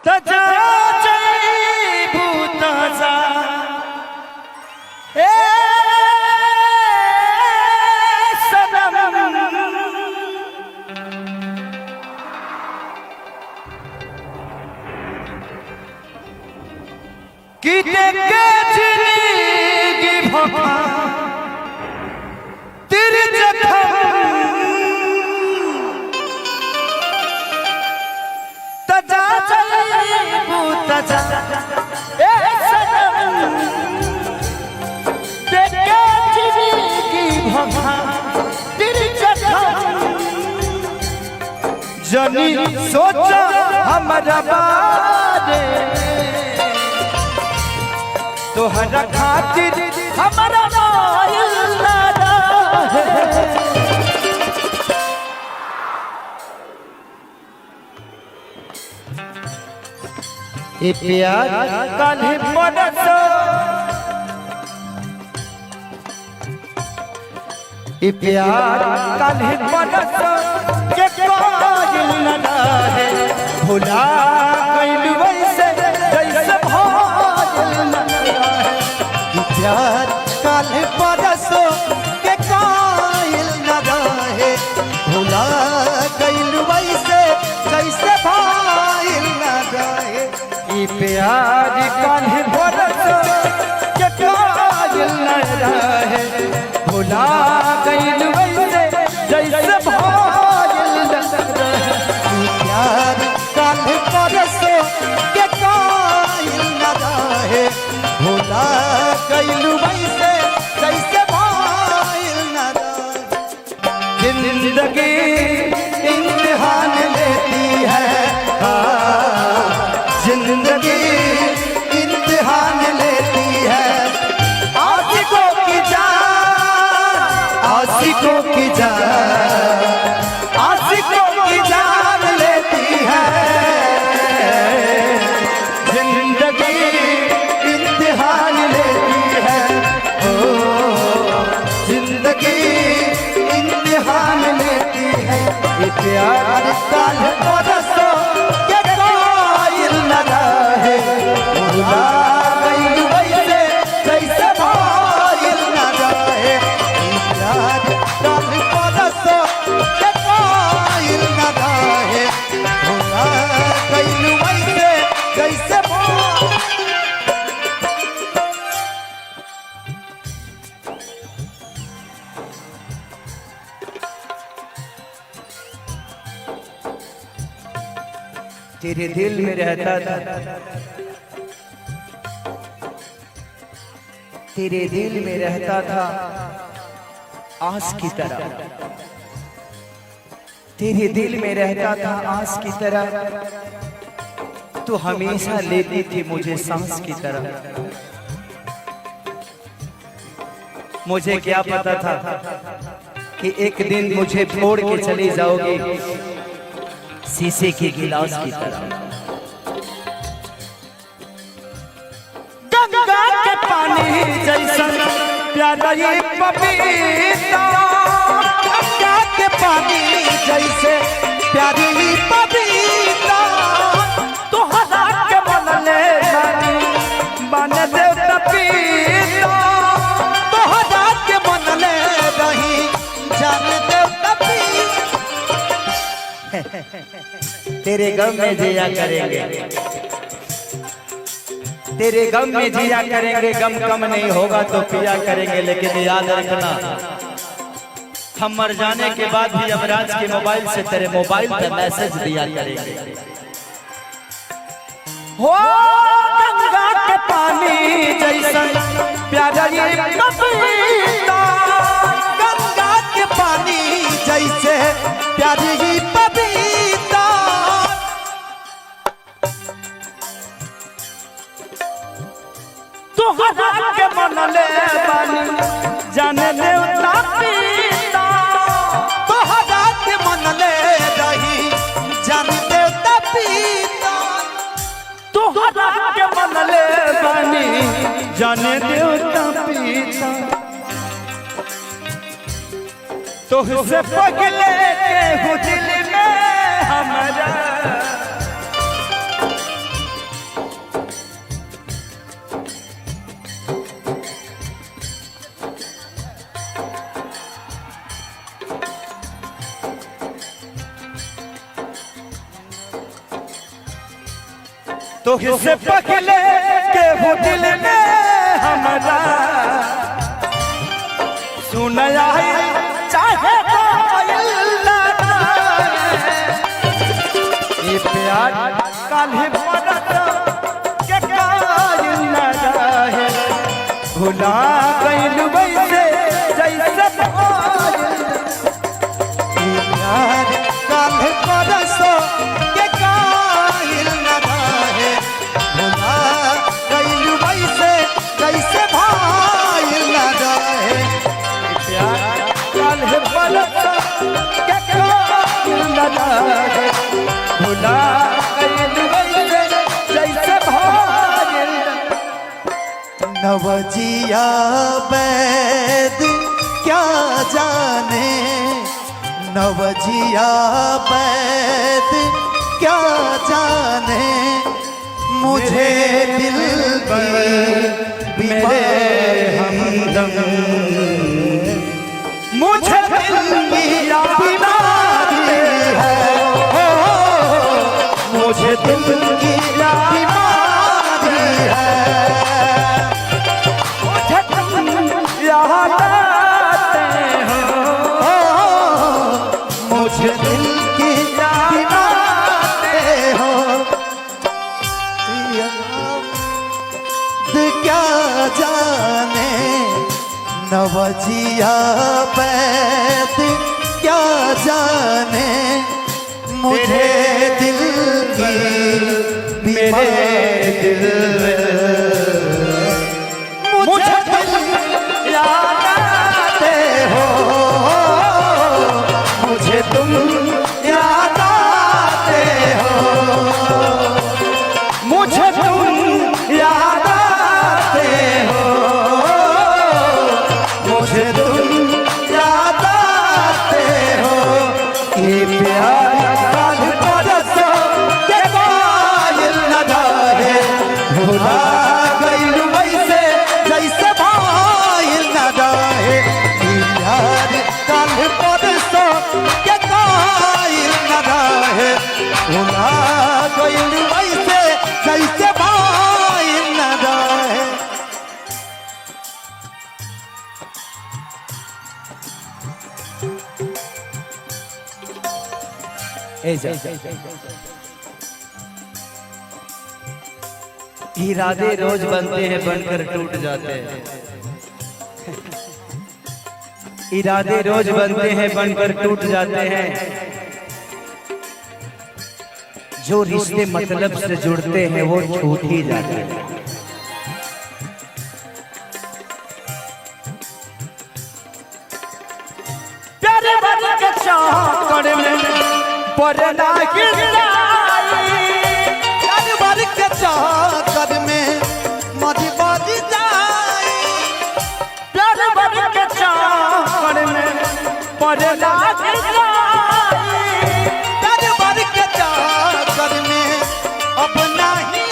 तजा जय भूतजा ए सनम कि देखे जिंदगी भमा तेरे जखम तजा जय भूतजा ए सनम देखे जिंदगी भमा तेरे जखम जनी सोचा हमारा बारे तोहरा खातिर हमारा मायल ना रहे ये प्यार काल्हे परसो ये प्यार काल्हे परसो के कायल ना रहे भुला गइल वैसे जैसे भायल ना प्यार काल्हे परसो के कायल न रहे भुला गइल वैसे जैसे भाइल न रहे ई प्यार काल्हे परसो के कायल न रहे भुला गइल वैसे जैसे भाइल न रहे प्यार काल्हे परसो के कायल न रहे भुला गइल वैसे जैसे भाइल न रहे जिंदगी इम्तिहान लेती है जिंदगी इम्तिहान लेती है आशिकों की जान आशिकों की जान आशिकों की जान लेती है जिंदगी इम्तिहान लेती है ओ जिंदगी इम्तिहान लेती है ये प्यार काल्हे परसो के कायल न रहे भुला गइल वैसे जैसे भाइल न रहे प्यार काल्हे परसो के कायल न रहे भुला गइल वैसे जैसे भाइल तेरे दिल में रहता था तेरे दिल में रहता था आस की तरह तेरे दिल में रहता था आस की तरह तू हमेशा लेती थी मुझे सांस की तरह मुझे क्या पता था कि एक दिन मुझे छोड़ के चली जाओगी शीशे के गिलास की तरह गंगा के पानी जैसन प्यारा ये पपीता गंगा के पानी जैसे प्यारी पपीता तोहरा के बनले बन दे पपीता तोहरा के मनले रही जान दे पपीता तेरे गम में जिया करेंगे तेरे गम में जिया करेंगे गम कम नहीं होगा तो पिया करेंगे लेकिन याद रखना हम मर जाने के बाद भी यमराज के मोबाइल से तेरे मोबाइल पे मैसेज दिया करेंगे हो गंगा के पानी जैसन प्यारा ये पपीता गंगा के पानी जैसे प्यारी पपीता तोहरा के मनले बानी जाने दे पपीता तोहरा के मनले रही जान दे पपीता तोहरा के मनले बानी जाने देवता पीता तुझसे पगले के हो दिल में हमारा तो इससे पहले के वो दिल में हमारा सुनाया है चाहे ये प्यार काल्हे पड़त के कायल न रहे भुला गइल वैसे जैसे ये प्यार काल्हे परसों के कायल न रहे भुला गइल वैसे जैसे भाइल न रहे प्यार काल्हे पड़त के कायल न रहे भुला गइल वैसे जैसे भाइल नवजिया वैद क्या जाने नवजिया वैद क्या जाने मुझे दिल की मेरे हमदम मुझे दिल की बीमारी है मुझे दिल की बीमारी है याद आते हो मुझे दिल की बीमारी हो याद क्या जाने नवजिया वैद क्या जाने मुझे दिल की मेरे दिल मुझे दिल याद आते हो मुझे तुम याद आते हो मुझे तुम याद आते हो मुझे तुम याद आते हो ये प्यार काल परसों के कायल न रहे भुला गइल वैसे जैसे भाइल न रहे ये प्यार काल परसों के कायल न रहे भुला गइल वैसे जैसे भाइल न रहे इरादे रोज बनते हैं बनकर टूट जाते हैं इरादे रोज बनते हैं बनकर टूट जाते हैं जो रिश्ते मतलब से जुड़ते हैं वो छूट ही जाते हैं प्यारे बन के चाकर में पड़ना जानवर के चाकर में मधी बाजी जाए प्यारे बन के चाकर में पड़ना जानवर के चाकर में अब नहीं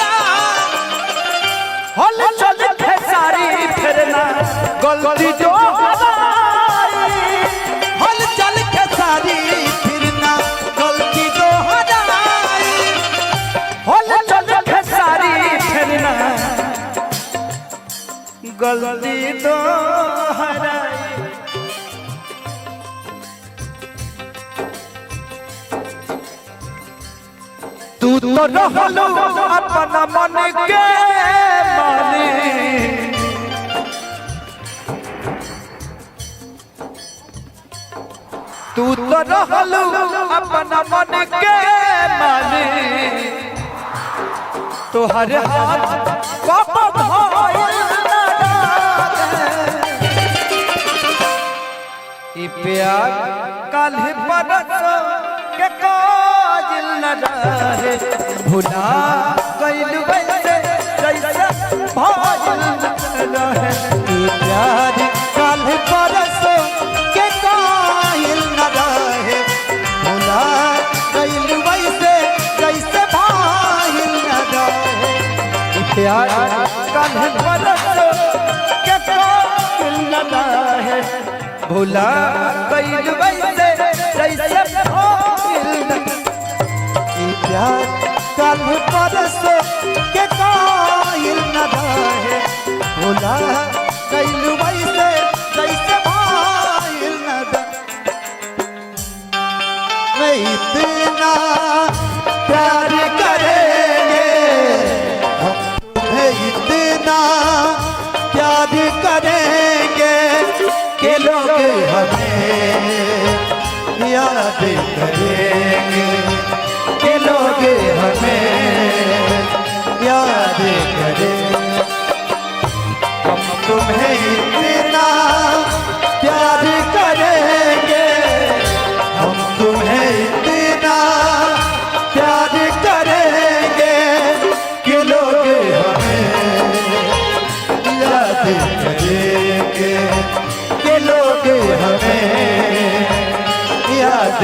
हल चल खेसारी फिरना गलती जो हल चल के सारी फिरना गलती तो हटाई हल चल खेसारी फिरना गलती तो हराई तू तो रहलो अपना मन के मालिक तू तो रहलो अपना मन के मालिक तोहर हाथ पाप भाइल ना ई प्यार काल्हि परसों के काजिल न रहे भुला गइल वैसे जैसे भाइल न रहे ये प्यार काल परसों के कायल न रहे भुला गइल वैसे जैसे भाइल न रहे प्यार काल्हि परसों के काजिल न रहे भुला गइल वैसे जैसे भाइल न ये प्यार कल परसों के कायल न रहे भुला गइलू वैसे जैसे भाइल न रहे। इतना प्यार करेंगे हम तुम्हें, इतना प्यार करेंगे कि लोग हमें याद करेंगे, कि लोग हमें याद करेंगे। हम तुम्हें इतना प्यार करेंगे, हम तुम्हें इतना प्यार करेंगे कि लोग हमें याद करेंगे, कि लोग हमें याद